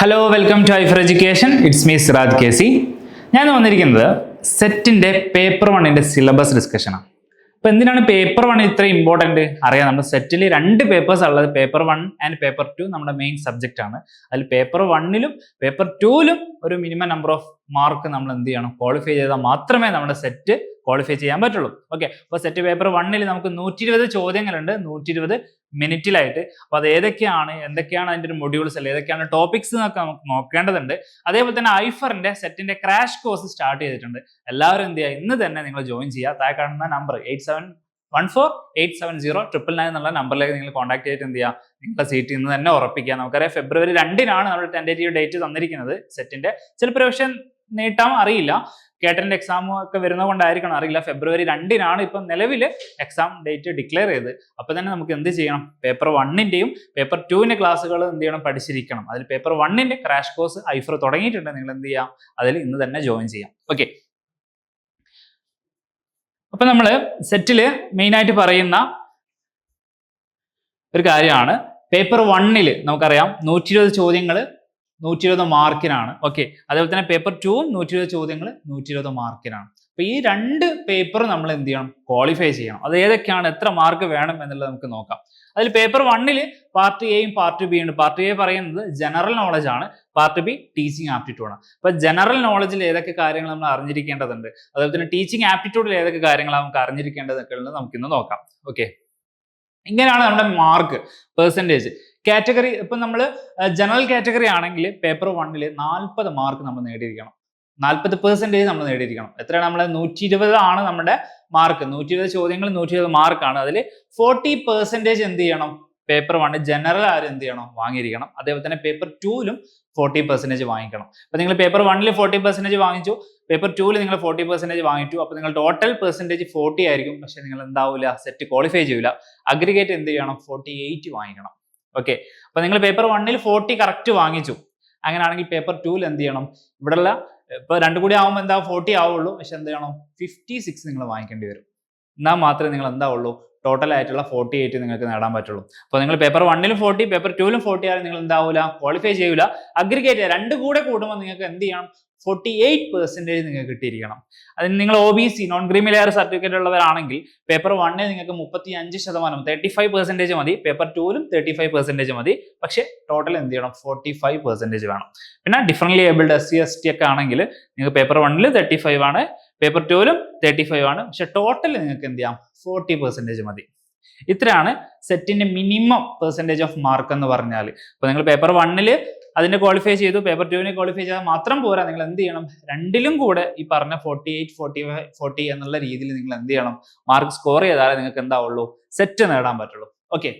Hello welcome to I four education. It's me Siraj K C. ഞാൻ വന്നിരിക്കുന്നത് സെറ്റിൻ്റെ paper 1 syllabus ഡിസ്കഷനാണ്. അപ്പോൾ എന്തിനാണ് പേപ്പർ 1 ഇത്ര ഇമ്പോർട്ടൻറ്റ് അറിയാം. നമ്മുടെ സെറ്റിൽ 2 പേപ്പേഴ്സ് ഉള്ളത്, പേപ്പർ 1 ആൻഡ് പേപ്പർ 2 നമ്മുടെ മെയിൻ സബ്ജക്റ്റ് ആണ്. അതിൽ പേപ്പർ 1 പേപ്പർ 2 ഒരു മിനിമം നമ്പർ ഓഫ് മാർക്ക് നമ്മൾ എന്ത് ചെയ്യണം, ക്വാളിഫൈ ചെയ്താൽ മാത്രമേ നമ്മുടെ സെറ്റ് ക്വാളിഫൈ ചെയ്യാൻ പറ്റുള്ളൂ. ഓക്കെ, അപ്പോൾ സെറ്റ് പേപ്പർ 1 നമുക്ക് 120 ചോദ്യങ്ങളുണ്ട്, 120 മിനിറ്റിലായിട്ട്. അപ്പോൾ അത് എന്തൊക്കെയാണ് അതിൻ്റെ ഒരു മൊഡ്യൂൾസ് അല്ലെ, ഏതൊക്കെയാണ് ടോപ്പിക്സ് എന്നൊക്കെ നമുക്ക് നോക്കേണ്ടതുണ്ട്. അതേപോലെ തന്നെ ഐഫറിന്റെ സെറ്റിന്റെ ക്രാഷ് കോഴ്സ് സ്റ്റാർട്ട് ചെയ്തിട്ടുണ്ട്. എല്ലാവരും എന്ത് ചെയ്യുക, ഇന്ന് തന്നെ നിങ്ങൾ ജോയിൻ ചെയ്യുക. താഴെ കാണുന്ന നമ്പർ 8714870999 എന്നുള്ള നമ്പറിലേക്ക് നിങ്ങൾ കോൺടാക്ട് ചെയ്തിട്ട് എന്ത് ചെയ്യുക, നിങ്ങളുടെ സീറ്റ് ഇന്ന് തന്നെ ഉറപ്പിക്കുക. നമുക്കറിയാം ഫെബ്രുവരി 2 നമ്മൾ ടെൻറ്റേറ്റീവ് ഡേറ്റ് തന്നിരിക്കുന്നത് സെറ്റിന്റെ. ചിലപ്പോൾ പക്ഷേ നീട്ടാൻ അറിയില്ല, കേട്ടൻ്റെ എക്സാം ഒക്കെ വരുന്നത് കൊണ്ടായിരിക്കണം അറിയില്ല. ഫെബ്രുവരി 2 ഇപ്പം നിലവിൽ എക്സാം ഡേറ്റ് ഡിക്ലെയർ ചെയ്ത്. അപ്പോൾ തന്നെ നമുക്ക് എന്ത് ചെയ്യണം, പേപ്പർ 1 പേപ്പർ 2 ക്ലാസ്സുകൾ എന്ത് ചെയ്യണം, പഠിച്ചിരിക്കണം. അതിൽ പേപ്പർ 1 ക്രാഷ് കോഴ്സ് ഐഫർ തുടങ്ങിയിട്ടുണ്ട്. നിങ്ങൾ എന്ത് ചെയ്യാം, അതിൽ ഇന്ന് തന്നെ ജോയിൻ ചെയ്യാം. ഓക്കെ, അപ്പൊ നമ്മൾ സെറ്റിൽ മെയിനായിട്ട് പറയുന്ന ഒരു കാര്യമാണ് പേപ്പർ 1 നമുക്കറിയാം 120 ചോദ്യങ്ങൾ 120 മാർക്കിനാണ്. ഓക്കെ, അതേപോലെ തന്നെ പേപ്പർ 2 120 ചോദ്യങ്ങൾ 120 മാർക്കിനാണ്. അപ്പൊ ഈ 2 പേപ്പർ നമ്മൾ എന്ത് ചെയ്യണം, ക്വാളിഫൈ ചെയ്യണം. അത് ഏതൊക്കെയാണ്, എത്ര മാർക്ക് വേണം എന്നുള്ളത് നമുക്ക് നോക്കാം. അതിൽ പേപ്പർ 1 പാർട്ട് എയും പാർട്ട് ബി ഉണ്ട്. പാർട്ട് എ പറയുന്നത് ജനറൽ നോളജ് ആണ്, പാർട്ട് ബി ടീച്ചിങ് ആപ്റ്റിറ്റ്യൂഡ് ആണ്. അപ്പൊ ജനറൽ നോളജിൽ ഏതൊക്കെ കാര്യങ്ങൾ നമ്മൾ അറിഞ്ഞിരിക്കേണ്ടതുണ്ട്, അതുപോലെ തന്നെ ടീച്ചിങ് ആപ്റ്റിറ്റ്യൂഡിൽ ഏതൊക്കെ കാര്യങ്ങളാണ് നമുക്ക് അറിഞ്ഞിരിക്കേണ്ടതൊക്കെ ഉള്ളത് നമുക്കിന്ന് നോക്കാം. ഓക്കെ, ഇങ്ങനെയാണ് നമ്മുടെ മാർക്ക് പെർസെൻറ്റേജ്. കാറ്റഗറി ഇപ്പം നമ്മൾ ജനറൽ കാറ്റഗറി ആണെങ്കിൽ പേപ്പർ 1 40 മാർക്ക് നമ്മൾ നേടിയിരിക്കണം, 40% നമ്മൾ നേടിയിരിക്കണം. എത്രയാണ്, നമ്മൾ 120 ആണ് നമ്മുടെ മാർക്ക്. 120 ചോദ്യങ്ങൾ 120 മാർക്കാണ്. അതിൽ 40% എന്ത് ചെയ്യണം, പേപ്പർ 1 ജനറൽ ആരും എന്ത് ചെയ്യണം, വാങ്ങിയിരിക്കണം. അതേപോലെ തന്നെ പേപ്പർ 2 40% വാങ്ങിക്കണം. അപ്പൊ നിങ്ങൾ പേപ്പർ 1 40% വാങ്ങിച്ചു, പേപ്പർ 2 നിങ്ങൾ 40% വാങ്ങിച്ചു. അപ്പൊ നിങ്ങൾ ടോട്ടൽ പെർസെൻറ്റേജ് 40 ആയിരിക്കും. പക്ഷെ നിങ്ങൾ എന്താവില്ല, സെറ്റ് ക്വാളിഫൈ ചെയ്യൂല. അഗ്രിഗേറ്റ് എന്ത് ചെയ്യണം, 48 വാങ്ങിക്കണം. ഓക്കെ, അപ്പൊ നിങ്ങൾ പേപ്പർ 1 40 കറക്റ്റ് വാങ്ങിച്ചു. അങ്ങനെയാണെങ്കിൽ പേപ്പർ 2 എന്ത് ചെയ്യണം, ഇവിടെയുള്ള ഇപ്പൊ 2 കൂടി ആവുമ്പോൾ എന്താ 40 ആവുള്ളൂ. പക്ഷെ എന്ത് ചെയ്യണം, 56 നിങ്ങൾ വാങ്ങിക്കേണ്ടി വരും. എന്നാൽ മാത്രമേ നിങ്ങൾ എന്താവുള്ളൂ, ടോട്ടൽ ആയിട്ടുള്ള 48 നിങ്ങൾക്ക് നേടാൻ പറ്റുള്ളൂ. അപ്പോൾ നിങ്ങൾ പേപ്പർ 1 40 പേപ്പർ 2 40 ആയാലും നിങ്ങൾ എന്താവില്ല, ക്വാളിഫൈ ചെയ്യൂല. അഗ്രിഗേറ്റ് 2 കൂടെ കൂടുമ്പോൾ നിങ്ങൾക്ക് എന്ത് ചെയ്യണം, 48% നിങ്ങൾക്ക് കിട്ടിയിരിക്കണം. അതിന് നിങ്ങൾ OBC non creamy layer certificate ഉള്ളവരാണെങ്കിൽ പേപ്പർ 1 നിങ്ങൾക്ക് 35% 35% മതി, പേപ്പർ 2 35% മതി. പക്ഷേ ടോട്ടൽ എന്ത് ചെയ്യണം, 45% വേണം. പിന്നെ ഡിഫറൻറ്റ്ലി ഏബിൾഡ് SC ST ഒക്കെ ആണെങ്കിൽ നിങ്ങൾക്ക് പേപ്പർ 1 35 ആണ്, പേപ്പർ 2 35 ആണ്. പക്ഷെ ടോട്ടൽ നിങ്ങൾക്ക് എന്ത് ചെയ്യാം, 40% മതി. ഇത്രയാണ് സെറ്റിന്റെ മിനിമം പെർസെൻറ്റേജ് ഓഫ് മാർക്ക് എന്ന് പറഞ്ഞാൽ. അപ്പൊ നിങ്ങൾ പേപ്പർ 1 അതിനെ ക്വാളിഫൈ ചെയ്തു, പേപ്പർ 2 ക്വാളിഫൈ ചെയ്താൽ മാത്രം പോരാ. നിങ്ങൾ എന്ത് ചെയ്യണം, 2 കൂടെ ഈ പറഞ്ഞ 48 45 40 എന്നുള്ള രീതിയിൽ നിങ്ങൾ എന്ത് ചെയ്യണം, മാർക്ക് സ്കോർ ചെയ്താലേ നിങ്ങൾക്ക് എന്താവുള്ളൂ, സെറ്റ് നേടാൻ പറ്റുള്ളൂ. ഓക്കെ,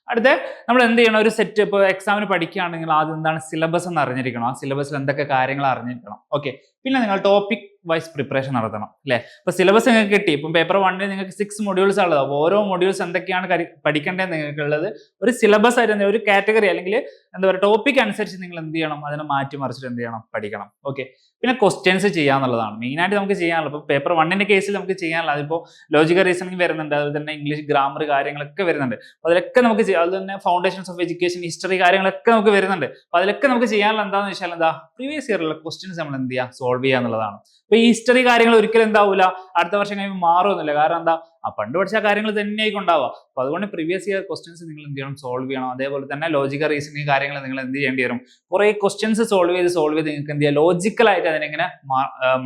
അടുത്ത നമ്മൾ എന്ത് ചെയ്യണം, ഒരു സെറ്റ് ഇപ്പോൾ എക്സാമിന് പഠിക്കുകയാണെങ്കിൽ ആദ്യം എന്താണ് സിലബസ് എന്ന് അറിഞ്ഞിരിക്കണം. ആ സിലബസിൽ എന്തൊക്കെ കാര്യങ്ങൾ അറിഞ്ഞിരിക്കണം. ഓക്കെ, പിന്നെ നിങ്ങൾ ടോപ്പിക് വൈസ് പ്രിപ്പറേഷൻ നടത്തണം അല്ലേ. ഇപ്പൊ സിലബസ് നിങ്ങൾക്ക് കിട്ടി. ഇപ്പം പേപ്പർ 1 നിങ്ങൾക്ക് 6 മൊഡ്യൂൾസ് ഉള്ളത്. അപ്പോൾ ഓരോ മൊഡ്യൂൾസ് എന്തൊക്കെയാണ് പഠിക്കേണ്ടത് നിങ്ങൾക്കുള്ളത് ഒരു സിലബസ് ആയിട്ട്, ഒരു കാറ്റഗറി അല്ലെങ്കിൽ എന്താ പറയുക ടോപ്പിക് അനുസരിച്ച് നിങ്ങൾ എന്ത് ചെയ്യണം, അതിനെ മാറ്റി മറിച്ചിട്ട് എന്ത് ചെയ്യണം, പഠിക്കണം. ഓക്കെ, പിന്നെ ക്വസ്റ്റ്യൻസ് ചെയ്യാന്നുള്ളതാണ് മെയിനായിട്ട് നമുക്ക് ചെയ്യാനുള്ളത്. ഇപ്പോൾ പേപ്പർ 1 കേസിൽ നമുക്ക് ചെയ്യാനുള്ളത് അതിപ്പോൾ ലോജിക്കൽ റീസണിങ് വരുന്നുണ്ട്, അതുപോലെ തന്നെ ഇംഗ്ലീഷ് ഗ്രാമർ കാര്യങ്ങളൊക്കെ വരുന്നുണ്ട്. അപ്പോൾ അതിലൊക്കെ നമുക്ക് ചെയ്യാം. അതുപോലെ തന്നെ ഫൗണ്ടേഷൻസ് ഓഫ് എഡ്യൂക്കേഷൻ ഹിസ്റ്ററി കാര്യങ്ങളൊക്കെ നമുക്ക് വരുന്നുണ്ട്. അപ്പോൾ അതിലൊക്കെ നമുക്ക് ചെയ്യാനുള്ള എന്താണെന്ന് വെച്ചാൽ എന്താ, പ്രീവിയസ് ഇയറിലുള്ള ക്വസ്റ്റ്യൻസ് നമ്മൾ എന്ത് ചെയ്യുക, സോൾവ് ചെയ്യുക എന്നുള്ളതാണ്. ഇപ്പൊ ഈ ഹിസ്റ്ററി കാര്യങ്ങൾ ഒരിക്കലും എന്താവില്ല, അടുത്ത വർഷം കഴിയുമ്പോൾ മാറുമെന്നില്ല. കാരണം എന്താ, പണ്ട് പഠിച്ച കാര്യങ്ങൾ തന്നെയായിരിക്കും ഉണ്ടാവുക. അപ്പൊ അതുകൊണ്ട് പ്രീവിയസ് ഇയർ ക്വസ്റ്റ്യൻസ് നിങ്ങൾ എന്ത് ചെയ്യണം, സോൾവ് ചെയ്യണം. അതേപോലെ തന്നെ ലോജിക്കൽ റീസണിങ് കാര്യങ്ങൾ നിങ്ങൾ എന്ത് ചെയ്യേണ്ടി വരും, കുറെ ക്വസ്റ്റ്യൻസ് സോൾവ് ചെയ്ത് നിങ്ങൾക്ക് എന്ത് ചെയ്യുക, ലോജിക്കലായിട്ട് അതിനെങ്ങനെ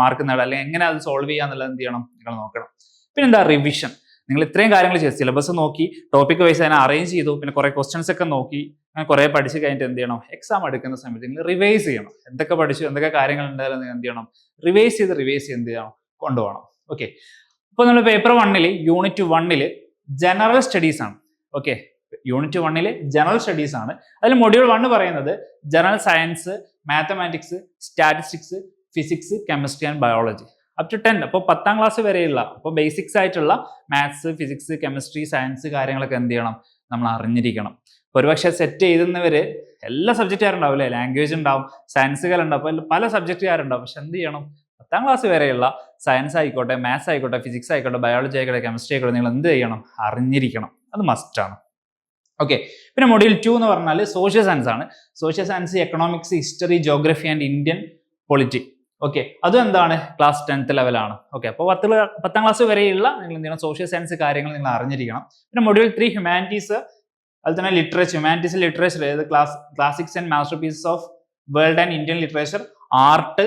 മാർക്ക് നേടാം, അല്ലെങ്കിൽ എങ്ങനെ അത് സോൾവ് ചെയ്യാന്നുള്ളത് എന്ത് ചെയ്യണം, നിങ്ങൾ നോക്കണം. പിന്നെ എന്താ, റിവിഷൻ. നിങ്ങൾ ഇത്രയും കാര്യങ്ങൾ ചെയ്തു, സിലബസ് നോക്കി, ടോപ്പിക് വൈസ് അതിനെ അറേഞ്ച് ചെയ്തു, പിന്നെ കുറെ ക്വസ്റ്റ്യൻസ് ഒക്കെ നോക്കി, അങ്ങനെ കുറെ പഠിച്ച് കഴിഞ്ഞിട്ട് എന്ത് ചെയ്യണം, എക്സാം എടുക്കുന്ന സമയത്ത് നിങ്ങൾ റിവൈസ് ചെയ്യണം. എന്തൊക്കെ പഠിച്ചു, എന്തൊക്കെ കാര്യങ്ങൾ ഉണ്ടായാലും നിങ്ങൾ എന്ത് ചെയ്യണം, റിവൈസ് ചെയ്ത് എന്ത് ചെയ്യണം, കൊണ്ടുപോകണം. ഓക്കെ, അപ്പോൾ നമ്മൾ പേപ്പർ 1 യൂണിറ്റ് 1 ജനറൽ സ്റ്റഡീസ് ആണ്. ഓക്കെ, യൂണിറ്റ് 1 ജനറൽ സ്റ്റഡീസ് ആണ്. അതിൽ മൊഡ്യൂൾ 1 പറയുന്നത് general science, mathematics, statistics, physics, chemistry and biology up to 10. അപ്പോൾ 10ാം ക്ലാസ് വരെയുള്ള അപ്പോൾ ബേസിക്സ് ആയിട്ടുള്ള മാത്സ്, ഫിസിക്സ്, കെമിസ്ട്രി, സയൻസ് കാര്യങ്ങളൊക്കെ എന്ത് ചെയ്യണം, നമ്മൾ അറിഞ്ഞിരിക്കണം. ഒരുപക്ഷെ സെറ്റ് എഴുതുന്നവര് എല്ലാ സബ്ജക്റ്റുകാരുണ്ടാവും അല്ലേ, ലാംഗ്വേജ് ഉണ്ടാവും, സയൻസുകാരുണ്ടാവും, അപ്പോൾ പല സബ്ജക്റ്റുകാരുണ്ടാവും. പക്ഷെ എന്ത് ചെയ്യണം, 10ാം ക്ലാസ് വരെയുള്ള സയൻസ് ആയിക്കോട്ടെ, മാത്സ് ആയിക്കോട്ടെ, ഫിസിക്സ് ആയിക്കോട്ടെ, ബയോളജി ആയിക്കോട്ടെ, കെമിസ്ട്രി ആയിക്കോട്ടെ, നിങ്ങൾ എന്ത് ചെയ്യണം, അറിഞ്ഞിരിക്കണം. അത് മസ്റ്റാണ്. ഓക്കെ. പിന്നെ മൊഡ്യൂൾ 2 എന്ന് പറഞ്ഞാൽ സോഷ്യൽ സയൻസ് ആണ്. Social science, economics, history, geography and Indian polity. Okay, അതും എന്താണ് ക്ലാസ് 10th ലെവലാണ്. ഓക്കെ, അപ്പോൾ 10ാം ക്ലാസ് വരെയുള്ള നിങ്ങൾ എന്ത് ചെയ്യണം, സോഷ്യൽ സയൻസ് കാര്യങ്ങൾ നിങ്ങൾ അറിഞ്ഞിരിക്കണം. പിന്നെ മൊഡ്യൂൾ 3 ഹ്യൂമാനിറ്റീസ്, അതുപോലെ തന്നെ literature, humanities literature, classics and masterpieces of world and Indian literature, art.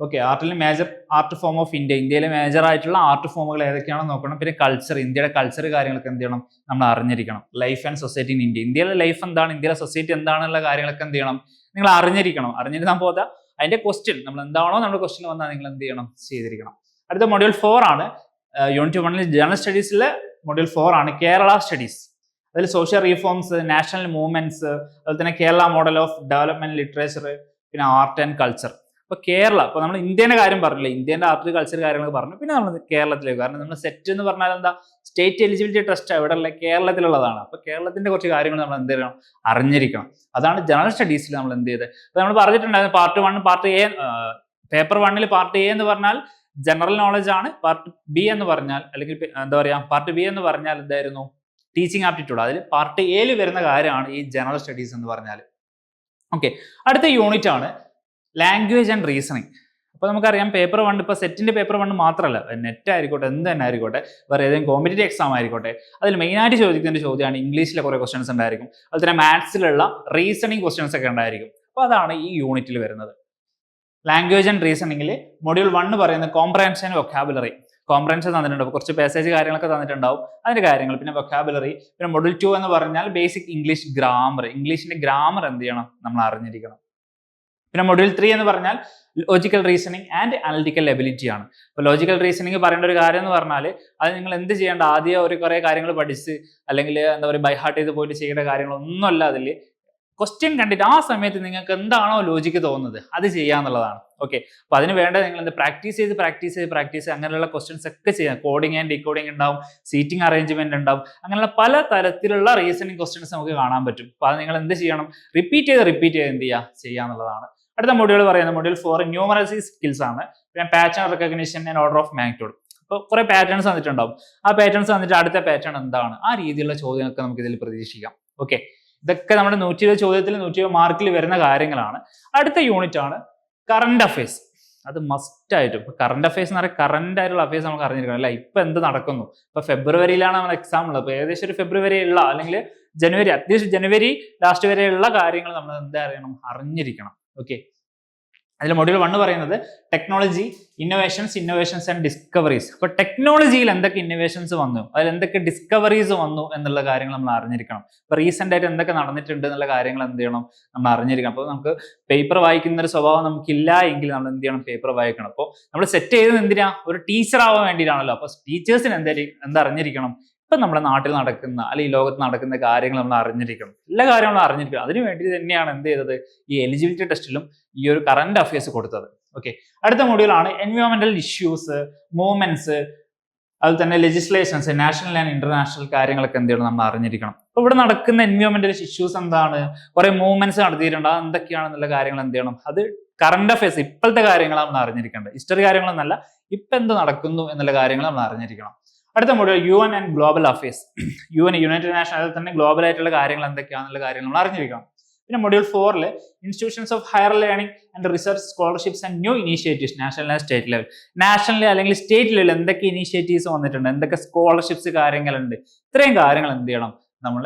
Okay, ആർട്ടിൽ major art form of India, ഇന്ത്യയിലെ മേജർ ആയിട്ടുള്ള ആർട്ട് ഫോമുകൾ ഏതൊക്കെയാണെന്ന് നോക്കണം. പിന്നെ കൾച്ചർ, ഇന്ത്യയുടെ കൾച്ചർ കാര്യങ്ങളൊക്കെ എന്ത് ചെയ്യണം, നമ്മൾ അറിഞ്ഞിരിക്കണം. Life and society in India, ഇന്ത്യയിലെ ലൈഫ് എന്താണ്, ഇന്ത്യയിലെ സൊസൈറ്റി എന്താണെന്നുള്ള കാര്യങ്ങളൊക്കെ എന്ത് ചെയ്യണം, നിങ്ങൾ അറിഞ്ഞിരിക്കണം. അറിഞ്ഞിരുന്നാൽ പോതാ അതിന്റെ ക്വസ്റ്റ്യൻ നമ്മൾ എന്താണോ നമ്മുടെ ക്വസ്റ്റ്യൻ വന്നാൽ നിങ്ങൾ എന്ത് ചെയ്യണം, ചെയ്തിരിക്കണം. അടുത്ത മൊഡ്യൂൾ 4 ആണ്. യൂണിറ്റ് 1 ജനറൽ സ്റ്റഡീസിലെ മൊഡ്യൂൾ 4 ആണ് കേരള സ്റ്റഡീസ്. അതിൽ സോഷ്യൽ റീഫോംസ്, നാഷണൽ മൂവ്മെന്റ്സ്, അതുപോലെ തന്നെ Kerala model of development literature, പിന്നെ ആർട്ട് ആൻഡ് കൾച്ചർ. അപ്പൊ കേരള, ഇപ്പൊ നമ്മൾ ഇന്ത്യന്റെ കാര്യം പറഞ്ഞില്ലേ, ഇന്ത്യന്റെ ആർട്ട് കൾച്ചർ കാര്യങ്ങളൊക്കെ പറഞ്ഞു. പിന്നെ നമ്മൾ കേരളത്തിലേക്ക്, കാരണം നമ്മൾ സെറ്റ് എന്ന് പറഞ്ഞാൽ എന്താ, സ്റ്റേറ്റ് എലിജിബിലിറ്റി ടെസ്റ്റ് എവിടെയുള്ള കേരളത്തിലുള്ളതാണ്. അപ്പൊ കേരളത്തിന്റെ കുറച്ച് കാര്യങ്ങൾ നമ്മൾ എന്ത് ചെയ്യണം, അറിഞ്ഞിരിക്കണം. അതാണ് ജനറൽ സ്റ്റഡീസിൽ നമ്മൾ എന്ത് ചെയ്ത്. അപ്പൊ നമ്മൾ പറഞ്ഞിട്ടുണ്ടായിരുന്നു part 1, part A, paper 1 part A എന്ന് പറഞ്ഞാൽ ജനറൽ നോളജ് ആണ്. പാർട്ട് ബി എന്ന് പറഞ്ഞാൽ, അല്ലെങ്കിൽ എന്താ പറയാ, പാർട്ട് ബി എന്ന് പറഞ്ഞാൽ എന്തായിരുന്നു, ടീച്ചിങ് ആപ്റ്റിറ്റ്യൂഡ്. അതിൽ പാർട്ട് എയിൽ വരുന്ന കാര്യമാണ് ഈ ജനറൽ സ്റ്റഡീസ് എന്ന് പറഞ്ഞാൽ. ഓക്കെ, അടുത്ത യൂണിറ്റ് ആണ് ലാംഗ്വേജ് ആൻഡ് റീസണിങ്. അപ്പോൾ നമുക്കറിയാം പേപ്പർ 1, ഇപ്പോൾ സെറ്റിന്റെ പേപ്പർ 1 മാത്രമല്ല, നെറ്റ് ആയിക്കോട്ടെ, എന്ത് തന്നെ ആയിക്കോട്ടെ, വേറെ ഏതെങ്കിലും കോമ്പറ്റേറ്റീവ് എക്സാം ആയിക്കോട്ടെ, അതിൽ മെയിനായിട്ട് ചോദിക്കുന്ന ചോദ്യമാണ് ഇംഗ്ലീഷിലെ കുറേ ക്വസ്റ്റൻസ് ഉണ്ടായിരിക്കും. അതുപോലെ തന്നെ മാത്സിലുള്ള റീസണിങ് ക്വസ്റ്റൻസ് ഒക്കെ ഉണ്ടായിരിക്കും. അപ്പോൾ അതാണ് ഈ യൂണിറ്റിൽ വരുന്നത്. ലാംഗ്വേജ് ആൻഡ് റീസണിങ്ങിൽ മൊഡ്യൂൾ 1 പറയുന്നത് കോംപ്രഹെൻഷൻ, വൊക്കാബുലറി. കോംപ്രഹെൻഷൻ തന്നിട്ടുണ്ട്, കുറച്ച് പാസേജ് കാര്യങ്ങളൊക്കെ തന്നിട്ടുണ്ടാവും, അതിന്റെ കാര്യങ്ങൾ. പിന്നെ വൊക്കാബുലറി. പിന്നെ മൊഡ്യൂൾ 2 എന്ന് പറഞ്ഞാൽ ബേസിക് ഇംഗ്ലീഷ് ഗ്രാമർ, ഇംഗ്ലീഷിന്റെ ഗ്രാമർ എന്ത് ചെയ്യണം, നമ്മൾ അറിഞ്ഞിരിക്കണം. പിന്നെ മൊഡ്യൂൾ 3 എന്ന് പറഞ്ഞാൽ logical reasoning and analytical ability ആണ്. അപ്പോൾ ലോജിക്കൽ റീസണിങ് പറയേണ്ട ഒരു കാര്യം എന്ന് പറഞ്ഞാൽ അത് നിങ്ങൾ എന്ത് ചെയ്യേണ്ട, ആദ്യം ഒരു കുറേ കാര്യങ്ങൾ പഠിച്ച് അല്ലെങ്കിൽ എന്താ പറയുക ബൈ ഹാർട്ട് ചെയ്ത് പോയിട്ട് ചെയ്യേണ്ട കാര്യങ്ങളൊന്നുമല്ല. അതിൽ ക്വസ്റ്റ്യൻ കണ്ടിട്ട് ആ സമയത്ത് നിങ്ങൾക്ക് എന്താണോ ലോജിക്ക് തോന്നുന്നത് അത് ചെയ്യാന്നുള്ളതാണ്. ഓക്കെ, അപ്പോൾ അതിന് വേണ്ട നിങ്ങൾ എന്ത് പ്രാക്ടീസ് ചെയ്ത് അങ്ങനെയുള്ള ക്വസ്റ്റ്യൻസ് ഒക്കെ ചെയ്യാം. കോഡിങ് ആൻഡ് ഡീകോഡിങ് ഉണ്ടാവും, സീറ്റിംഗ് അറേഞ്ച്മെന്റ് ഉണ്ടാവും, അങ്ങനെയുള്ള പല തരത്തിലുള്ള റീസണിങ് ക്വസ്റ്റ്യൻസ് നമുക്ക് കാണാൻ പറ്റും. അപ്പോൾ അത് നിങ്ങൾ എന്ത് ചെയ്യണം, റിപ്പീറ്റ് ചെയ്ത് എന്ത് ചെയ്യാന്നുള്ളതാണ്. അടുത്ത മൊഡ്യൂൾ പറയുന്നത് മൊഡ്യൂൾ 4 ന്യൂമറസി സ്കിൽസ് ആണ്. പിന്നെ pattern recognition and order of magnitude. അപ്പോൾ കുറെ പാറ്റേൺസ് വന്നിട്ടുണ്ടാവും. ആ പാറ്റേൺസ് വന്നിട്ട് അടുത്ത പാറ്റേൺ എന്താണ്, ആ രീതിയിലുള്ള ചോദ്യങ്ങളൊക്കെ നമുക്ക് ഇതിൽ പ്രതീക്ഷിക്കാം. ഓക്കെ, ഇതൊക്കെ നമ്മുടെ 120 ചോദ്യത്തിൽ 120 മാർക്കിൽ വരുന്ന കാര്യങ്ങളാണ്. അടുത്ത യൂണിറ്റ് ആണ് കറണ്ട് അഫയേഴ്സ്. അത് മസ്റ്റ് ആയിട്ടും, ഇപ്പൊ കറണ്ട് അഫയേഴ്സ് എന്ന് പറയുന്നത് കറന്റ് ആയിട്ടുള്ള അഫയേഴ്സ് നമുക്ക് അറിഞ്ഞിരിക്കണം. അല്ല, ഇപ്പൊ എന്ത് നടക്കുന്നു, ഇപ്പൊ ഫെബ്രുവരിയിലാണ് നമ്മൾ എക്സാം ഉള്ളത്. അപ്പൊ ഏകദേശം ഒരു ഫെബ്രുവരി ഉള്ള അല്ലെങ്കിൽ ജനുവരി, അറ്റ്ലീസ്റ്റ് ജനുവരി ലാസ്റ്റ് വരെയുള്ള കാര്യങ്ങൾ നമ്മൾ എന്താ അറിഞ്ഞിരിക്കണം. ഓക്കെ, അതിൽ മൊഡ്യൂൾ 1 പറയുന്നത് ടെക്നോളജി, ഇന്നോവേഷൻസ് ആൻഡ് ഡിസ്കവറീസ്. അപ്പൊ ടെക്നോളജിയിൽ എന്തൊക്കെ ഇന്നോവേഷൻസ് വന്നു, അതിൽ എന്തൊക്കെ ഡിസ്കവറീസ് വന്നു എന്നുള്ള കാര്യങ്ങൾ നമ്മൾ അറിഞ്ഞിരിക്കണം. ഇപ്പൊ റീസെന്റ് ആയിട്ട് എന്തൊക്കെ നടന്നിട്ടുണ്ട് എന്നുള്ള കാര്യങ്ങൾ എന്ത് ചെയ്യണം, നമ്മൾ അറിഞ്ഞിരിക്കണം. അപ്പോൾ നമുക്ക് പേപ്പർ വായിക്കുന്ന ഒരു സ്വഭാവം നമുക്കില്ല എങ്കിൽ നമ്മൾ എന്ത് ചെയ്യണം, പേപ്പർ വായിക്കണം. അപ്പോൾ നമ്മൾ സെറ്റ് ചെയ്തത് എന്തിനാ, ഒരു ടീച്ചർ ആവാൻ വേണ്ടിയിട്ടാണല്ലോ. അപ്പൊ ടീച്ചേഴ്സിന് എന്തറിഞ്ഞിരിക്കണം, ഇപ്പൊ നമ്മുടെ നാട്ടിൽ നടക്കുന്ന അല്ലെങ്കിൽ ഈ ലോകത്ത് നടക്കുന്ന കാര്യങ്ങൾ നമ്മൾ അറിഞ്ഞിരിക്കണം. എല്ലാ കാര്യങ്ങളും അറിഞ്ഞിരിക്കണം. അതിനു വേണ്ടി തന്നെയാണ് എന്ത് ചെയ്തത്, ഈ എലിജിബിലിറ്റി ടെസ്റ്റിലും ഈ ഒരു കറന്റ് അഫയേഴ്സ് കൊടുത്തത്. ഓക്കെ, അടുത്ത മൊഡ്യൂളാണ് എൻവയോൺമെന്റൽ ഇഷ്യൂസ്, മൂവ്മെന്റ്സ്, അതുപോലെ തന്നെ ലെജിസ്ലേഷൻസ്, നാഷണൽ ആൻഡ് ഇന്റർനാഷണൽ കാര്യങ്ങളൊക്കെ എന്ത് ചെയ്യണം, നമ്മൾ അറിഞ്ഞിരിക്കണം. അപ്പൊ ഇവിടെ നടക്കുന്ന എൻവയോൺമെന്റൽ ഇഷ്യൂസ് എന്താണ്, കുറെ മൂവ്മെന്റ്സ് നടത്തിയിട്ടുണ്ട്, അത് എന്തൊക്കെയാണെന്നുള്ള കാര്യങ്ങൾ എന്ത് ചെയ്യണം, അത് കറന്റ് അഫയേഴ്സ് ഇപ്പോഴത്തെ കാര്യങ്ങളാണ് നമ്മൾ അറിഞ്ഞിരിക്കേണ്ടത്. ഹിസ്റ്ററി കാര്യങ്ങളൊന്നല്ല, ഇപ്പൊ എന്ത് നടക്കുന്നു എന്നുള്ള കാര്യങ്ങൾ നമ്മൾ അറിഞ്ഞിരിക്കണം. അടുത്ത module UN and global affairs. United nation, അതിൽ തന്നെ ഗ്ലോബൽ ആയിട്ടുള്ള കാര്യങ്ങൾ എന്തൊക്കെയാണെന്നുള്ള കാര്യങ്ങൾ നമ്മൾ അറിഞ്ഞിരിക്കണം. പിന്നെ module 4 institutions of higher learning and research, scholarships and new initiatives, national and state level. National അല്ലെങ്കിൽ സ്റ്റേറ്റ് ലെവൽ എന്തൊക്കെ ഇനീഷ്യേറ്റീവ്സ് വന്നിട്ടുണ്ട്, എന്തൊക്കെ സ്കോളർഷിപ്സ് കാര്യങ്ങളുണ്ട്, ഇത്രയും കാര്യങ്ങൾ എന്ത് ചെയ്യണം, നമ്മൾ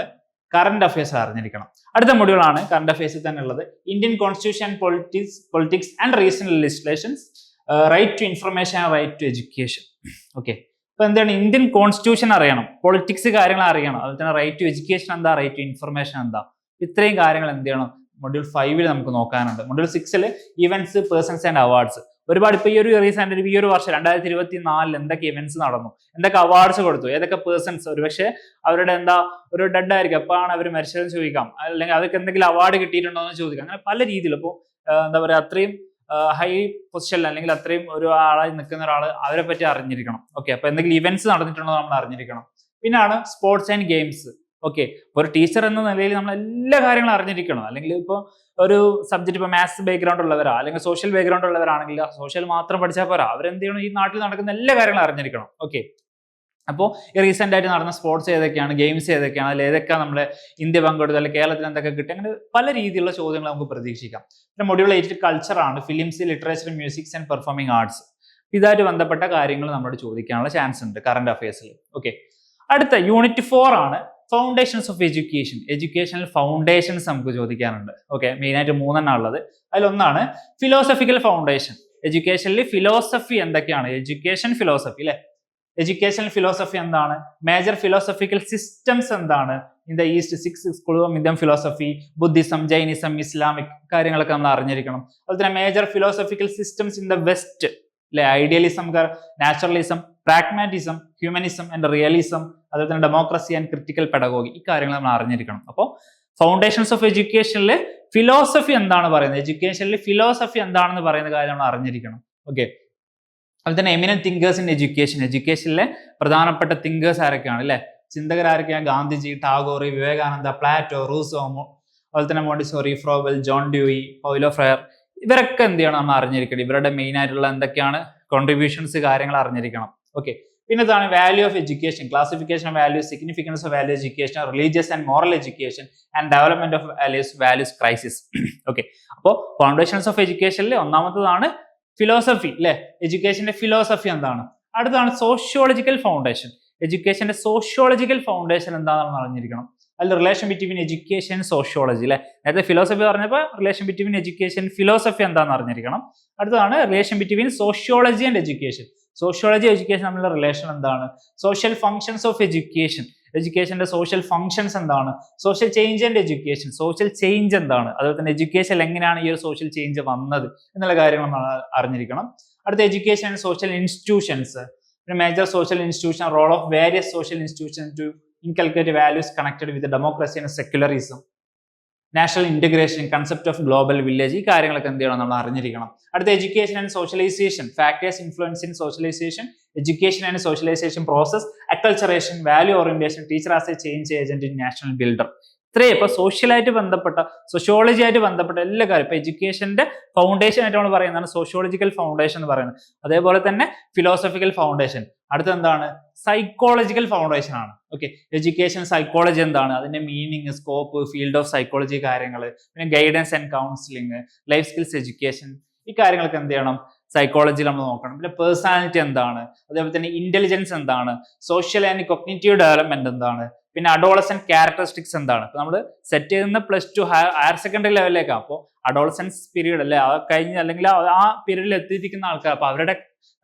കറന്റ് അഫയേഴ്സ് അറിഞ്ഞിരിക്കണം. അടുത്ത മൊഡ്യൂളാണ് കറന്റ് അഫയേഴ്സിൽ തന്നെ ഉള്ളത് Indian constitution, politics and regional legislations, right to information and right to education. Okay, അപ്പൊ എന്താണ്, ഇന്ത്യൻ കോൺസ്റ്റിറ്റ്യൂഷൻ അറിയണം, പൊളിറ്റിക്സ് കാര്യങ്ങൾ അറിയണം, അതുപോലെ തന്നെ റൈറ്റ് ടു എഡ്യൂക്കേഷൻ എന്താ, റൈറ്റ് ടു ഇൻഫർമേഷൻ എന്താ, ഇത്രയും കാര്യങ്ങൾ എന്ത് ചെയ്യണം മൊഡ്യൂൾ 5 നമുക്ക് നോക്കാനുണ്ട്. Module 6 events, persons and awards. ഒരുപാട് ഇപ്പൊ ഈ ഒരു വർഷം 2024 എന്തൊക്കെ ഇവന്റ്സ് നടന്നു, എന്തൊക്കെ അവാർഡ്സ് കൊടുത്തു, ഏതൊക്കെ പേഴ്സൺസ്, ഒരുപക്ഷെ അവരുടെ ഒരു ഡെഡ് ആയിരിക്കും, എപ്പോഴാണ് അവർ മരിച്ചതെന്ന് ചോദിക്കാം, അല്ലെങ്കിൽ അവർക്ക് എന്തെങ്കിലും അവാർഡ് കിട്ടിയിട്ടുണ്ടോ എന്ന് ചോദിക്കാം. അങ്ങനെ പല രീതിയിൽ. അപ്പോൾ എന്താ പറയുക, അത്രയും ഹൈ പൊസിഷനിൽ അല്ലെങ്കിൽ അത്രയും ഒരു ആളായി നിൽക്കുന്ന ഒരാൾ, അവരെ പറ്റി അറിഞ്ഞിരിക്കണം. ഓക്കെ, അപ്പൊ എന്തെങ്കിലും ഇവന്റ്സ് നടന്നിട്ടുണ്ടോ നമ്മൾ അറിഞ്ഞിരിക്കണം. പിന്നാണ് സ്പോർട്സ് ആൻഡ് ഗെയിംസ്. ഓക്കെ, ഒരു ടീച്ചർ എന്ന നിലയിൽ നമ്മൾ എല്ലാ കാര്യങ്ങളും അറിഞ്ഞിരിക്കണം. അല്ലെങ്കിൽ ഇപ്പോൾ ഒരു സബ്ജക്ട്, ഇപ്പോൾ മാത്സ് ബാക്ക്ഗ്രൗണ്ട് ഉള്ളവരാ അല്ലെങ്കിൽ സോഷ്യൽ ബാക്ക്ഗ്രൗണ്ട് ഉള്ളവരാണെങ്കിൽ സോഷ്യൽ മാത്രം പഠിച്ചാൽ പോരാ, അവരെന്ത് ചെയ്യണം, ഈ നാട്ടിൽ നടക്കുന്ന എല്ലാ കാര്യങ്ങളും അറിഞ്ഞിരിക്കണം. ഓക്കെ, അപ്പോൾ ഈ റീസെന്റ് ആയിട്ട് നടന്ന സ്പോർട്സ് ഏതൊക്കെയാണ്, ഗെയിംസ് ഏതൊക്കെയാണ്, അതിൽ ഏതൊക്കെ നമ്മുടെ ഇന്ത്യ പങ്കെടുത്തു, അല്ലെങ്കിൽ കേരളത്തിൽ എന്തൊക്കെ കിട്ടി, അങ്ങനെ പല രീതിയിലുള്ള ചോദ്യങ്ങൾ നമുക്ക് പ്രതീക്ഷിക്കാം. പിന്നെ മൊഡ്യൂൾ 8 കൾച്ചറാണ്, films, literature, musics and performing arts. ഇതായിട്ട് ബന്ധപ്പെട്ട കാര്യങ്ങൾ നമ്മളോട് ചോദിക്കാനുള്ള ചാൻസ് ഉണ്ട് കറന്റ് അഫയേഴ്സിൽ. ഓക്കെ, അടുത്ത യൂണിറ്റ് 4 ആണ് foundations of education. Educational foundations നമുക്ക് ചോദിക്കാനുണ്ട്. ഓക്കെ, മെയിൻ ആയിട്ട് 3 ഉള്ളത്. അതിലൊന്നാണ് ഫിലോസഫിക്കൽ ഫൗണ്ടേഷൻ. എഡ്യൂക്കേഷനിൽ ഫിലോസഫി എന്തൊക്കെയാണ്, എഡ്യൂക്കേഷൻ ഫിലോസഫി അല്ലെ, എഡ്യൂക്കേഷണൽ ഫിലോസഫി എന്താണ്, മേജർ ഫിലോസഫിക്കൽ സിസ്റ്റംസ് എന്താണ്, in the east 6 school of Indian philosophy, Buddhism, Jainism, Islamic കാര്യങ്ങളൊക്കെ നമ്മൾ അറിഞ്ഞിരിക്കണം. അതുപോലെ തന്നെ major philosophical systems in the west അല്ലെ, idealism, naturalism, pragmatism, humanism and realism, അതുപോലെ തന്നെ ഡെമോക്രസി ആൻഡ് ക്രിട്ടിക്കൽ പെഡഗോഗി, ഈ കാര്യങ്ങൾ നമ്മൾ അറിഞ്ഞിരിക്കണം. അപ്പോൾ ഫൗണ്ടേഷൻസ് ഓഫ് എഡ്യൂക്കേഷനിൽ ഫിലോസഫി എന്താണ് പറയുന്നത്, എഡ്യൂക്കേഷനിൽ ഫിലോസഫി എന്താണെന്ന് പറയുന്ന കാര്യം നമ്മൾ അറിഞ്ഞിരിക്കണം. ഓക്കെ, അതുപോലെ തന്നെ എമിനന്റ് തിങ്കേഴ്സ് ഇൻ എഡ്യൂക്കേഷൻ. എഡ്യൂക്കേഷനിലെ പ്രധാനപ്പെട്ട തിങ്കേഴ്സ് ആരൊക്കെയാണ് അല്ലെ, ചിന്തകരാരൊക്കെയാണ്, ഗാന്ധിജി, ടാഗോർ, വിവേകാനന്ദ, പ്ലാറ്റോ, റൂസോ, അതുപോലെ തന്നെ Montessori, Froebel, John Dewey, Paulo fryer, ഇവരൊക്കെ എന്ത് ചെയ്യണം നമ്മൾ അറിഞ്ഞിരിക്കണം. ഇവരുടെ മെയിൻ ആയിട്ടുള്ള എന്തൊക്കെയാണ് കോൺട്രിബ്യൂഷൻസ്, കാര്യങ്ങൾ അറിഞ്ഞിരിക്കണം. ഓക്കെ, പിന്നെ ഇതാണ് value of education, classification of values, significance of value education, religious and moral education and development of values crisis. Okay, അപ്പോൾ ഫൗണ്ടേഷൻസ് ഓഫ് എഡ്യൂക്കേഷനിൽ ഒന്നാമത്തതാണ് ഫിലോസഫി അല്ലെ, എഡ്യൂക്കേഷന്റെ ഫിലോസഫി എന്താണ്. അടുത്താണ് സോഷ്യോളജിക്കൽ ഫൗണ്ടേഷൻ. എഡ്യൂക്കേഷന്റെ സോഷ്യോളജിക്കൽ ഫൗണ്ടേഷൻ എന്താണെന്ന് അറിഞ്ഞിരിക്കണം. അതിൽ റിലേഷൻ ബിറ്റ്വീൻ എഡ്യൂക്കേഷൻ സോഷ്യോളജി അല്ലെ, നേരത്തെ philosophy പറഞ്ഞപ്പോൾ റിലേഷൻ ബിറ്റ്വീൻ എഡ്യൂക്കേഷൻ ഫിലോസഫി എന്താണെന്ന് അറിഞ്ഞിരിക്കണം. അടുത്തതാണ് relation between sociology and education. Sociology education തമ്മിലുള്ള റിലേഷൻ എന്താണ്, സോഷ്യൽ ഫങ്ഷൻസ് ഓഫ് എഡ്യൂക്കേഷൻ, എഡ്യൂക്കേഷന്റെ സോഷ്യൽ ഫങ്ഷൻസ് എന്താണ്, social change and education, social change എന്താണ്, അതുപോലെ തന്നെ എഡ്യൂക്കേഷൻ എങ്ങനെയാണ് ഈ ഒരു സോഷ്യൽ ചേഞ്ച് വന്നത് എന്നുള്ള കാര്യങ്ങൾ നമ്മൾ അറിഞ്ഞിരിക്കണം. അടുത്ത എഡ്യൂക്കേഷൻ ആൻഡ് സോഷ്യൽ ഇൻസ്റ്റിറ്റ്യൂഷൻസ്, പിന്നെ major social institution, role of various social institution to inculcate values connected with democracy and secularism, national integration, concept of global village, ഈ കാര്യങ്ങളൊക്കെ എന്ത് ചെയ്യണം നമ്മൾ അറിഞ്ഞിരിക്കണം. അടുത്ത education and socialization, factors influence in socialization, education and socialization process, acculturation, value orientation, teacher as a change agent in national builder. ഇത്രയും ഇപ്പൊ സോഷ്യലായിട്ട് ബന്ധപ്പെട്ട, സോഷ്യോളജി ആയിട്ട് ബന്ധപ്പെട്ട എല്ലാ കാര്യം ഇപ്പൊ എഡ്യൂക്കേഷന്റെ ഫൗണ്ടേഷൻ ആയിട്ട് നമ്മൾ പറയുന്നതാണ് സോഷ്യോളജിക്കൽ ഫൗണ്ടേഷൻ എന്ന് പറയുന്നത്. അതേപോലെ തന്നെ ഫിലോസഫിക്കൽ ഫൗണ്ടേഷൻ. അടുത്ത എന്താണ്, സൈക്കോളജിക്കൽ ഫൗണ്ടേഷൻ ആണ്. ഓക്കെ, എഡ്യൂക്കേഷൻ സൈക്കോളജി എന്താണ്, അതിന്റെ meaning, scope, field of psychology കാര്യങ്ങൾ, പിന്നെ guidance and counselling, life skills education, ഈ കാര്യങ്ങളൊക്കെ എന്ത് ചെയ്യണം സൈക്കോളജിയിൽ നമ്മൾ നോക്കണം. പിന്നെ പേഴ്സണാലിറ്റി എന്താണ്, അതേപോലെ തന്നെ ഇന്റലിജൻസ് എന്താണ്, സോഷ്യൽ ആൻഡ് കൊഗ്നിറ്റീവ് ഡെവലപ്മെന്റ് എന്താണ്, പിന്നെ അഡോളസെന്റ് ക്യാരക്ടറിസ്റ്റിക്സ് എന്താണ്. ഇപ്പൊ നമ്മൾ സെറ്റ് ചെയ്യുന്ന +2 ഹയർ സെക്കൻഡറി ലെവലിലേക്കാണ്. അപ്പോൾ അഡോളസെൻസ് പീരീഡ് അല്ലെ, അത് കഴിഞ്ഞ് അല്ലെങ്കിൽ ആ പീരീഡിൽ എത്തിയിരിക്കുന്ന ആൾക്കാർ, അപ്പൊ അവരുടെ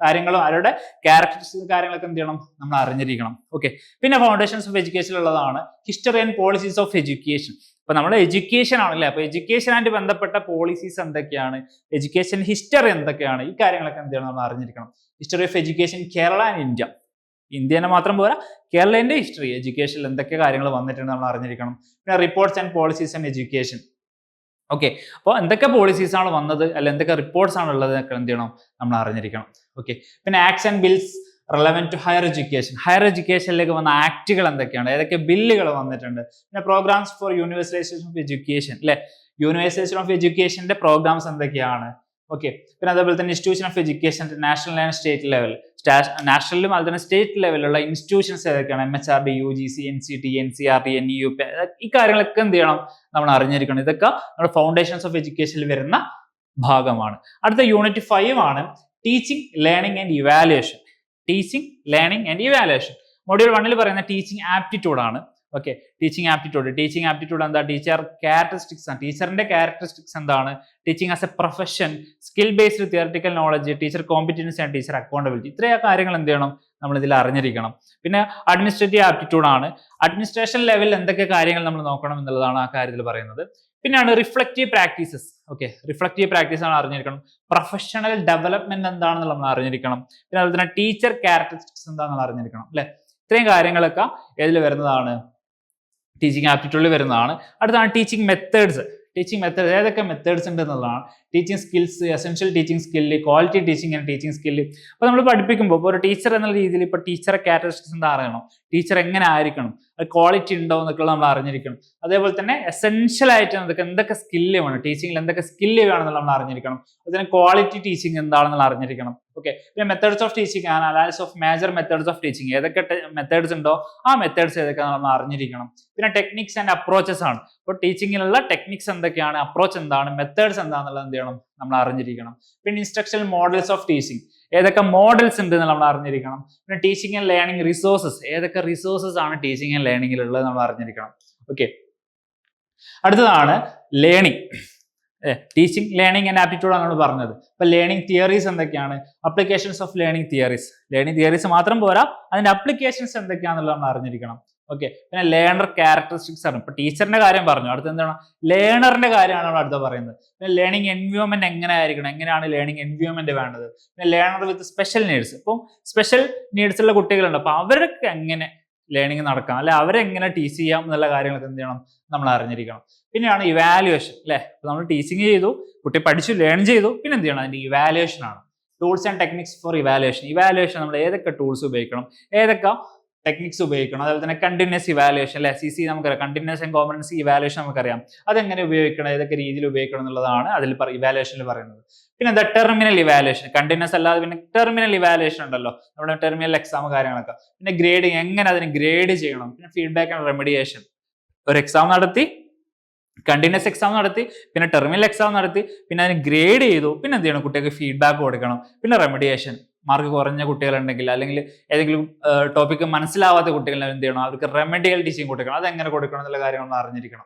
കാര്യങ്ങളും അവരുടെ ക്യാരക്ടറിസ്റ്റിക്സ് കാര്യങ്ങളൊക്കെ എന്ത് ചെയ്യണം നമ്മൾ അറിഞ്ഞിരിക്കണം. ഓക്കെ, പിന്നെ ഫൗണ്ടേഷൻസ് ഓഫ് എഡ്യൂക്കേഷൻ ഉള്ളതാണ് history and policies of education. ഇപ്പൊ നമ്മുടെ എഡ്യൂക്കേഷൻ ആണല്ലേ, അപ്പൊ എഡ്യൂക്കേഷനായിട്ട് ബന്ധപ്പെട്ട പോളിസീസ് എന്തൊക്കെയാണ്, എഡ്യൂക്കേഷൻ ഹിസ്റ്ററി എന്തൊക്കെയാണ്, ഈ കാര്യങ്ങളൊക്കെ എന്ത് ചെയ്യണം നമ്മൾ അറിഞ്ഞിരിക്കണം. History of education Kerala and India, ഇന്ത്യനെ മാത്രം പോരാ കേരളത്തിന്റെ ഹിസ്റ്ററി, എഡ്യൂക്കേഷനിൽ എന്തൊക്കെ കാര്യങ്ങൾ വന്നിട്ടുണ്ട് നമ്മൾ അറിഞ്ഞിരിക്കണം. പിന്നെ reports and policies and education. Okay, അപ്പോൾ എന്തൊക്കെ പോളിസീസ് ആണ് വന്നത്, അല്ല എന്തൊക്കെ റിപ്പോർട്ട്സ് ആണ് ഉള്ളത് എന്നൊക്കെ എന്ത് ചെയ്യണം നമ്മൾ അറിഞ്ഞിരിക്കണം. ഓക്കെ, പിന്നെ acts and bills relevant to higher education, higher എഡ്യൂക്കേഷനിലേക്ക് വന്ന ആക്ടുകൾ എന്തൊക്കെയാണ്, ഏതൊക്കെ ബില്ലുകൾ വന്നിട്ടുണ്ട്. പിന്നെ programs for universalisation of education അല്ലെ, യൂണിവേഴ്സലൈസേഷൻ ഓഫ് എഡ്യൂക്കേഷന്റെ പ്രോഗ്രാംസ് എന്തൊക്കെയാണ്. ഓക്കെ, പിന്നെ അതേപോലെ തന്നെ institution of education national and state level, നാഷണലിലും അതുപോലെ തന്നെ സ്റ്റേറ്റ് ലെവലിലുള്ള ഇൻസ്റ്റിറ്റ്യൂഷൻസ് ഏതൊക്കെയാണ്, MHRD, UGC, NCT, NCERT, NEUP, ഈ കാര്യങ്ങളൊക്കെ എന്ത് ചെയ്യണം നമ്മൾ അറിഞ്ഞിരിക്കണം. ഇതൊക്കെ നമ്മുടെ ഫൗണ്ടേഷൻസ് ഓഫ് എഡ്യൂക്കേഷനിൽ വരുന്ന ഭാഗമാണ്. അടുത്ത യൂണിറ്റ് 5 ആണ് teaching, learning and evaluation. Teaching, learning and evaluation module 1 പറയുന്ന ടീച്ചിങ് ആപ്റ്റിറ്റ്യൂഡ് ആണ്. ഓക്കെ, ടീച്ചിങ് ആപ്റ്റിറ്റ്യൂഡ് എന്താ, ടീച്ചർ ക്യാരക്ടറിസ്റ്റിക്സ് ആണ്, ടീച്ചറിന്റെ ക്യാരക്ടറിസ്റ്റിക്സ് എന്താണ്, teaching as A profession, skill based theoretical knowledge, teacher competency and teacher accountability, ഇത്രയും കാര്യങ്ങൾ എന്ത് ചെയ്യണം നമ്മൾ ഇതിൽ അറിഞ്ഞിരിക്കണം. പിന്നെ അഡ്മിനിസ്ട്രേറ്റീവ് ആപ്റ്റിറ്റ്യൂഡ് ആണ്, അഡ്മിനിസ്ട്രേഷൻ ലെവലിൽ എന്തൊക്കെ കാര്യങ്ങൾ നമ്മൾ നോക്കണം എന്നുള്ളതാണ് ആ കാര്യത്തിൽ പറയുന്നത്. പിന്നെയാണ് reflective practices. Okay, reflective practice ആണ് അറിഞ്ഞിരിക്കണം. പ്രൊഫഷണൽ ഡെവലപ്മെന്റ് എന്താണെന്ന് നമ്മൾ അറിഞ്ഞിരിക്കണം. പിന്നെ അതുപോലെ തന്നെ ടീച്ചർ ക്യാരക്ടറിസ്റ്റിക്സ് എന്താണെന്ന് അറിഞ്ഞിരിക്കണം അല്ലെ. ഇത്രയും കാര്യങ്ങളൊക്കെ ഏതിൽ വരുന്നതാണ്, ടീച്ചിങ് ആപ്റ്റിറ്റ്യൂഡിൽ വരുന്നതാണ്. അടുത്താണ് ടീച്ചിങ് മെത്തേഡ്സ്. ഏതൊക്കെ മെത്തേഡ്സ് ഉണ്ട് എന്നുള്ളതാണ്. Teaching skills, essential teaching skill, quality teaching and teaching skill. അപ്പോൾ നമ്മൾ പഠിപ്പിക്കുമ്പോൾ ഇപ്പോൾ ഒരു ടീച്ചർ എന്നുള്ള രീതിയിൽ ഇപ്പോൾ ടീച്ചറെ ക്യാരക്ടറിസ്റ്റിക്സ് എന്താ അറിയണം, ടീച്ചർ എങ്ങനെ ആയിരിക്കണം, അത് ക്വാളിറ്റി ഉണ്ടോ എന്നൊക്കെ നമ്മൾ അറിഞ്ഞിരിക്കണം. അതേപോലെ തന്നെ എസെൻഷ്യൽ ആയിട്ട് എന്തൊക്കെ സ്കില്ല് വേണം, ടീച്ചിങ്ങിൽ എന്തൊക്കെ സ്കില്ല് വേണമെന്നുള്ള നമ്മൾ അറിഞ്ഞിരിക്കണം. അതുപോലെ ക്വാളിറ്റി ടീച്ചിങ് എന്താണെന്നുള്ള അറിഞ്ഞിരിക്കണം. ഓക്കെ. പിന്നെ methods of teaching and analysis of major methods of teaching, ഏതൊക്കെ മെത്തേഡ്സ് ഉണ്ടോ ആ മെത്തേഡ്സ് ഏതൊക്കെ നമ്മൾ അറിഞ്ഞിരിക്കണം. പിന്നെ ടെക്നിക്സ് ആൻഡ് അപ്രോച്ചസ് ആണ്. ഇപ്പോൾ ടീച്ചിങ്ങിലുള്ള ടെക്നിക്സ് എന്തൊക്കെയാണ്, അപ്രോച്ച് എന്താണ്, മെത്തേഡ്സ് എന്താണെന്നുള്ളത് എന്ത് ചെയ്യണം നമ്മൾ അറിഞ്ഞിരിക്കണം. പിന്നെ ഇൻസ്ട്രക്ഷണൽ മോഡൽസ് ഓഫ് ടീച്ചിങ്, ഏതൊക്കെ മോഡൽസ് ഉണ്ട് എന്ന് നമ്മൾ അറിഞ്ഞിരിക്കണം. പിന്നെ ടീച്ചിങ് ആൻഡ് ലേണിംഗ് റിസോഴ്സസ്, ഏതൊക്കെ റിസോഴ്സസ് ആണ് ടീച്ചിങ് ആൻഡ് ലേണിംഗിൽ ഉള്ളത് നമ്മൾ അറിഞ്ഞിരിക്കണം. ഓക്കെ. അടുത്തതാണ് learning, teaching learning and aptitude ആണ് നമ്മൾ പറഞ്ഞത്. ഇപ്പൊ ലേണിംഗ് തിയറീസ് എന്തൊക്കെയാണ്, applications of learning theories, learning theories മാത്രം പോരാ അതിന്റെ അപ്ലിക്കേഷൻസ് എന്തൊക്കെയാണെന്നുള്ളത് നമ്മൾ അറിഞ്ഞിരിക്കണം. ഓക്കെ. പിന്നെ ലേണർ ക്യാരക്ടറിസ്റ്റിക്സ് ആണ്. ഇപ്പൊ ടീച്ചറിന്റെ കാര്യം പറഞ്ഞു, അടുത്ത എന്താണ് ലേണറിന്റെ കാര്യമാണ് നമ്മൾ അടുത്ത പറയുന്നത്. പിന്നെ ലേണിംഗ് എൻവയോൺമെന്റ് എങ്ങനെ ആയിരിക്കണം, എങ്ങനെയാണ് ലേണിംഗ് എൻവയോൺമെന്റ് വേണ്ടത്. പിന്നെ ലേണർ വിത്ത് സ്പെഷ്യൽ നീഡ്സ്, ഇപ്പം സ്പെഷ്യൽ നീഡ്സ് ഉള്ള കുട്ടികളുണ്ട്, അപ്പൊ അവർക്ക് എങ്ങനെ ലേണിംഗ് നടക്കാം, അല്ലെ അവരെങ്ങനെ ടീച്ച് ചെയ്യാം എന്നുള്ള കാര്യങ്ങളൊക്കെ എന്ത് ചെയ്യണം നമ്മൾ അറിഞ്ഞിരിക്കണം. പിന്നെയാണ് ഇവാലുവേഷൻ, അല്ലെ. നമ്മൾ ടീച്ചിങ് ചെയ്തു, കുട്ടി പഠിച്ചു, ലേൺ ചെയ്തു, പിന്നെ എന്ത് ചെയ്യണം അതിന്റെ ഇവാലുവേഷൻ ആണ്. Tools and techniques for evaluation, evaluation നമ്മൾ ഏതൊക്കെ ടൂൾസ് ഉപയോഗിക്കണം, ഏതൊക്കെ ടെക്നിക്സ് ഉപയോഗിക്കണം. അതുപോലെ തന്നെ കണ്ടിന്യൂസ് ഇവാലുവേഷൻ, അല്ലെ, CC നമുക്കറിയാം, കണ്ടിന്യൂസ് ആൻഡ് കോമ്പറ്റൻസി ഇവാലുവേഷൻ നമുക്കറിയാം, അതെങ്ങനെ ഉപയോഗിക്കണം, ഏതൊക്കെ രീതിയിൽ ഉപയോഗിക്കണം എന്നുള്ളതാണ് അതിൽ ഇവാലുവേഷനിൽ പറയുന്നത്. പിന്നെ ടെർമിനൽ ഇവാലുവേഷൻ, കണ്ടിന്യൂസ് അല്ലാതെ പിന്നെ ടെർമിനൽ ഇവാലുവേഷൻ ഉണ്ടല്ലോ, നമ്മുടെ ടെർമിനൽ എക്സാം കാര്യങ്ങളൊക്കെ. പിന്നെ ഗ്രേഡിങ്, എങ്ങനെ അതിന് ഗ്രേഡ് ചെയ്യണം. പിന്നെ ഫീഡ്ബാക്ക് ആൻഡ് റെമഡിയേഷൻ, ഒരു എക്സാം നടത്തി, കണ്ടിന്യൂസ് എക്സാം നടത്തി, പിന്നെ ടെർമിനൽ എക്സാം നടത്തി, പിന്നെ അതിന് ഗ്രേഡ് ചെയ്തു, പിന്നെ എന്ത് ചെയ്യണം കുട്ടികൾക്ക് ഫീഡ്ബാക്ക് കൊടുക്കണം. പിന്നെ റെമഡിയേഷൻ, മാർക്ക് കുറഞ്ഞ കുട്ടികളുണ്ടെങ്കിൽ അല്ലെങ്കിൽ ഏതെങ്കിലും ടോപ്പിക്ക് മനസ്സിലാവാത്ത കുട്ടികളെ എന്ത് ചെയ്യണം അവർക്ക് റെമഡിയൽ ടീച്ചിങ് കൊടുക്കണം, അതെങ്ങനെ കൊടുക്കണം എന്നുള്ള കാര്യങ്ങൾ നമ്മൾ അറിഞ്ഞിരിക്കണം.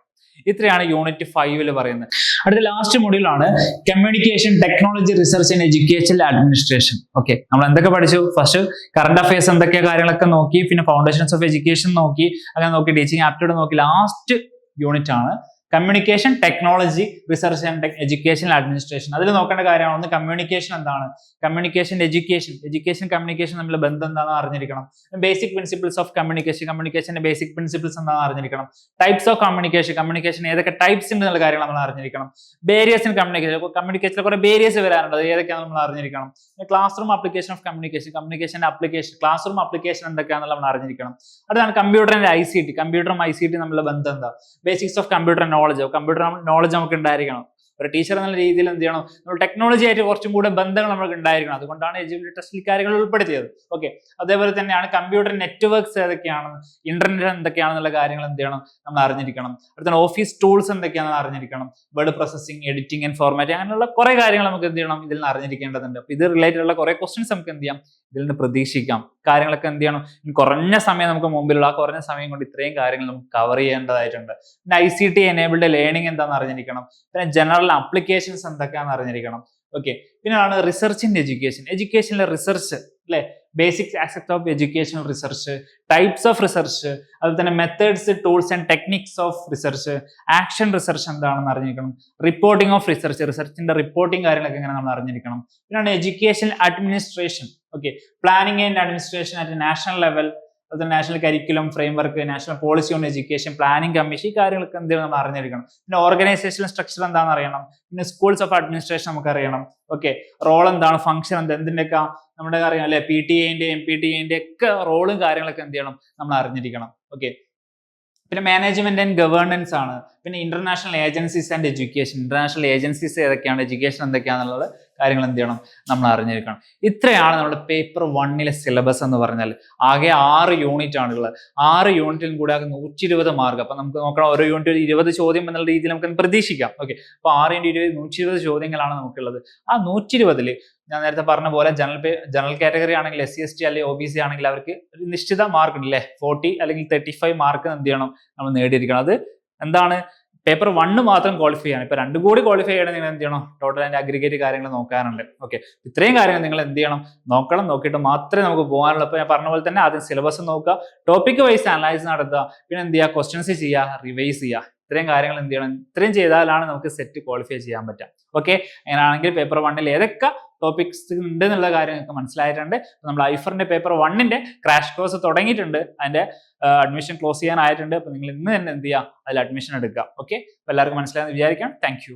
ഇത്രയാണ് യൂണിറ്റ് 5 പറയുന്നത്. അടുത്ത ലാസ്റ്റ് മൊഡ്യൂളാണ് communication technology research and education administration. Okay, നമ്മൾ എന്തൊക്കെ പഠിച്ചു, ഫസ്റ്റ് കറണ്ട് അഫയേഴ്സ് എന്തൊക്കെ കാര്യങ്ങളൊക്കെ നോക്കി, പിന്നെ ഫൗണ്ടേഷൻസ് ഓഫ് എഡ്യൂക്കേഷൻ നോക്കി, അങ്ങനെ നോക്കി ടീച്ചിങ് ആപ്റ്റിറ്റ്യൂഡ് നോക്കി. ലാസ്റ്റ് യൂണിറ്റ് ആണ് communication technology research and education administration. അതിൽ നോക്കേണ്ട കാര്യമാണ് ഒന്ന് കമ്മ്യൂണിക്കേഷൻ എന്താണ്, കമ്മ്യൂണിക്കേഷൻ എഡ്യൂക്കേഷൻ കമ്മ്യൂണിക്കേഷൻ തമ്മിലുള്ള ബന്ധം എന്താണെന്ന് അറിഞ്ഞിരിക്കണം. ബേസിക് പ്രിൻസിപ്പിൾസ് ഓഫ് കമ്മ്യൂണിക്കേഷന്റെ ബേസിക് പ്രിൻസിപ്പിൾസ് എന്താണെന്ന് അറിഞ്ഞിരിക്കണം. ടൈപ്സ് ഓഫ് കമ്മ്യൂണിക്കേഷൻ ഏതൊക്കെ ടൈപ്സ് ഉണ്ട് എന്നുള്ള കാര്യങ്ങൾ നമ്മൾ അറിഞ്ഞിരിക്കണം. വേരിയസ് ഇൻ കമ്മ്യൂണിക്കേഷനിൽ കുറെ വേരിയസ് വരാറുണ്ട്, ഏതൊക്കെയാണ് നമ്മൾ അറിഞ്ഞിരിക്കണം. ക്ലാസ് റൂം ആപ്ലിക്കേഷൻ ഓഫ് കമ്മ്യൂണിക്കേഷന്റെ ആപ്ലിക്കേഷൻ, ക്ലാസ് റൂം ആപ്ലിക്കേഷൻ എന്തൊക്കെയാണെന്ന് നമ്മൾ അറിഞ്ഞിരിക്കണം. അടുത്താണ് കമ്പ്യൂട്ടർ ആൻഡ് ICT, കമ്പ്യൂട്ടറും ICT തമ്മിലുള്ള ബന്ധം എന്താ, basics of computer computer knowledge നമുക്ക് ഉണ്ടായിരിക്കണം. ഒരു ടീച്ചർ എന്നുള്ള രീതിയിൽ എന്ത് ചെയ്യണം, നമ്മൾ ടെക്നോളജി ആയിട്ട് കുറച്ചും കൂടെ ബന്ധങ്ങൾ നമുക്ക് ഉണ്ടായിരിക്കണം. അതുകൊണ്ടാണ് എലിജിബിലിറ്റി ടെസ്റ്റിൽ കാര്യങ്ങൾ ഉൾപ്പെടുത്തിയത്. ഓക്കെ, അതേപോലെ തന്നെയാണ് കമ്പ്യൂട്ടർ നെറ്റ്വർക്ക്സ് ഏതൊക്കെയാണ്, ഇന്റർനെറ്റ് എന്തൊക്കെയാണെന്നുള്ള കാര്യങ്ങൾ എന്ത് ചെയ്യണം നമ്മൾ അറിഞ്ഞിരിക്കണം. അടുത്താണ് ഓഫീസ് ടൂൾസ് എന്തൊക്കെയാണെന്ന് അറിഞ്ഞിരിക്കണം. Word processing, editing and formatting, അങ്ങനെയുള്ള കുറെ കാര്യങ്ങൾ നമുക്ക് എന്ത് ചെയ്യണം ഇതിൽ നിന്ന് അറിഞ്ഞിരിക്കേണ്ടതുണ്ട്. അപ്പൊ ഇത് റിലേറ്റഡ് ഉള്ള കുറെ ക്വസ്റ്റ്യൻസ് നമുക്ക് എന്ത് ചെയ്യാം ഇതിൽ നിന്ന് പ്രതീക്ഷിക്കാം. കാര്യങ്ങളൊക്കെ എന്ത് ചെയ്യണം, കുറഞ്ഞ സമയം നമുക്ക് മുമ്പിലുള്ള ആ കുറഞ്ഞ സമയം കൊണ്ട് ഇത്രയും കാര്യങ്ങൾ നമുക്ക് കവർ ചെയ്യേണ്ടതായിട്ടുണ്ട്. പിന്നെ ICT എനേബിൾഡ് ലേണിംഗ് എന്താണെന്ന് അറിഞ്ഞിരിക്കണം. പിന്നെ ജനറൽ ആപ്ലിക്കേഷൻസ് എന്തൊക്കെയാണെന്ന് അറിഞ്ഞിരിക്കണം. ഓക്കെ, പിന്നെയാണ് റിസർച്ച് ഇൻ എഡ്യൂക്കേഷനിലെ റിസർച്ച്, അല്ലെ, basic aspect of educational research, types of research, അതുപോലെ തന്നെ methods, tools and techniques of research, action research എന്താണെന്ന് അറിഞ്ഞിരിക്കണം. റിപ്പോർട്ടിംഗ് ഓഫ് റിസർച്ചിന്റെ റിപ്പോർട്ടിംഗ് കാര്യങ്ങളൊക്കെ എങ്ങനെ നമ്മൾ അറിഞ്ഞിരിക്കണം. പിന്നെയാണ് education administration. Okay, planning and administration at national level, അതുപോലെ national curriculum framework, national policy on education, planning commission, ഈ കാര്യങ്ങളൊക്കെ എന്തെങ്കിലും നമ്മൾ അറിഞ്ഞിരിക്കണം. പിന്നെ ഓർഗനൈസേഷണൽ സ്ട്രക്ചർ എന്താണെന്ന് അറിയണം. പിന്നെ സ്കൂൾസ് ഓഫ് അഡ്മിനിസ്ട്രേഷൻ നമുക്ക് അറിയണം. ഓക്കെ, റോൾ എന്താണ്, ഫംഗ്ഷൻ എന്താ, എന്തിൻ്റെയൊക്കെ നമ്മുടെ അറിയാം, അല്ലെ, PTA MPTA ഒക്കെ റോളും കാര്യങ്ങളൊക്കെ എന്ത് ചെയ്യണം നമ്മൾ അറിഞ്ഞിരിക്കണം. ഓക്കെ, പിന്നെ മാനേജ്മെന്റ് ആൻഡ് ഗവേണൻസ് ആണ്. പിന്നെ international agencies and education, international agencies ഏതൊക്കെയാണ്, എഡ്യൂക്കേഷൻ എന്തൊക്കെയാണെന്നുള്ളത് കാര്യങ്ങൾ എന്ത് ചെയ്യണം നമ്മൾ അറിഞ്ഞിരിക്കണം. ഇത്രയാണ് നമ്മുടെ പേപ്പർ 1 സിലബസ് എന്ന് പറഞ്ഞാൽ. ആകെ 6 യൂണിറ്റ് ആണുള്ളത്. 6 യൂണിറ്റിലും കൂടെ ആകെ 120 മാർക്ക്. അപ്പൊ നമുക്ക് നോക്കണം, ഓരോ യൂണിറ്റ് 20 ചോദ്യം എന്നുള്ള രീതിയിൽ നമുക്ക് പ്രതീക്ഷിക്കാം. ഓക്കെ, അപ്പൊ 6 × 20 120 ചോദ്യങ്ങളാണ് നമുക്കുള്ളത്. ആ 120 ഞാൻ നേരത്തെ പറഞ്ഞ പോലെ ജനറൽ കാറ്റഗറി ആണെങ്കിൽ, SC ST അല്ലെങ്കിൽ OBC ആണെങ്കിൽ അവർക്ക് ഒരു നിശ്ചിത മാർക്ക് ഉണ്ട്, അല്ലെ, 40 അല്ലെങ്കിൽ 35 മാർക്ക് എന്ത് ചെയ്യണം നമ്മൾ നേടിയിരിക്കണം. അത് എന്താണ്, പേപ്പർ 1 മാത്രം ക്വാളിഫൈ ചെയ്യണം. ഇപ്പൊ 2 കൂടി ക്വാളിഫൈ ചെയ്യണം, നിങ്ങൾ എന്ത് ചെയ്യണം, ടോട്ടൽ അതിന്റെ അഗ്രിഗേറ്റ് കാര്യങ്ങൾ നോക്കാനുണ്ട്. ഓക്കെ, ഇത്രയും കാര്യങ്ങൾ നിങ്ങൾ എന്ത് ചെയ്യണം, നോക്കണം. നോക്കിയിട്ട് മാത്രമേ നമുക്ക് പോകാനുള്ളൂ. അപ്പൊ ഞാൻ പറഞ്ഞ പോലെ തന്നെ ആദ്യം സിലബസ് നോക്കുക, ടോപ്പിക് വൈസ് അനലൈസ് നടത്തുക, പിന്നെ എന്ത് ചെയ്യുക, ക്വസ്റ്റ്യൻസ് ചെയ്യുക, റിവൈസ് ചെയ്യുക. ഇത്രയും കാര്യങ്ങൾ എന്ത് ചെയ്യണം, ഇത്രയും ചെയ്താലാണ് നമുക്ക് സെറ്റ് ക്വാളിഫൈ ചെയ്യാൻ പറ്റുക. ഓക്കെ, അങ്ങനെയാണെങ്കിൽ പേപ്പർ 1 ഏതൊക്കെ ടോപ്പിക്സ് ഉണ്ട് എന്നുള്ള കാര്യം നിങ്ങൾക്ക് മനസ്സിലായിട്ടുണ്ട്. നമ്മൾ ഐഫറിന്റെ പേപ്പർ 1 ക്രാഷ് കോഴ്സ് തുടങ്ങിയിട്ടുണ്ട്. അതിന്റെ അഡ്മിഷൻ ക്ലോസ് ചെയ്യാനായിട്ടുണ്ട്. അപ്പൊ നിങ്ങൾ ഇന്ന് തന്നെ എന്ത് ചെയ്യുക, അതിൽ അഡ്മിഷൻ എടുക്കുക. ഓക്കെ, എല്ലാവർക്കും മനസ്സിലായെന്ന് വിചാരിക്കാം. Thank you.